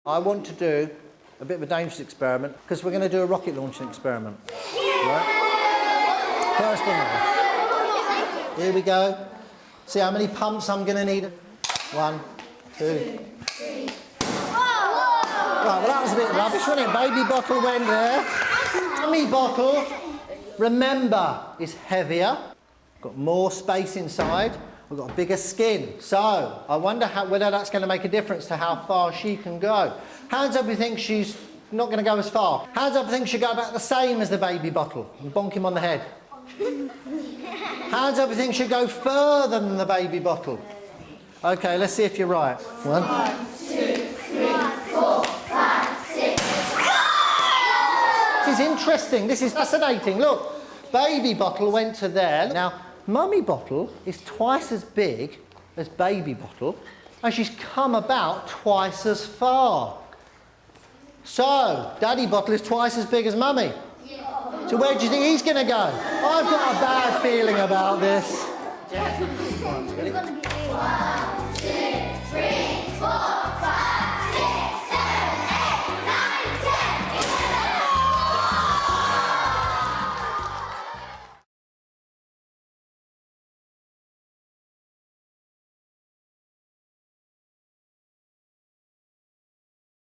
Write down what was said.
I want to do a bit of a dangerous experiment because we're going to do a rocket launching experiment. Right? First one. Here we go. See how many pumps I'm going to need. 1, 2, 3. Right, well that was a bit rubbish, wasn't it? Baby bottle went there. Mummy bottle, remember, is heavier. Got more space inside. We've got a bigger skin. So, I wonder whether that's going to make a difference to how far she can go. Hands up if you think she's not going to go as far. Hands up if you think she'll go about the same as the baby bottle. And bonk him on the head. Hands up if you think she'll go further than the baby bottle. Okay, let's see if you're right. 1, 2, 3, 4, 5, 6. This is interesting. This is fascinating. Look, baby bottle went to there. Now, mummy bottle is twice as big as baby bottle, and she's come about twice as far. So, daddy bottle is twice as big as mummy. Yeah. So where do you think he's going to go? I've got a bad feeling about this. 1, 2, 3, 4, 5, 6.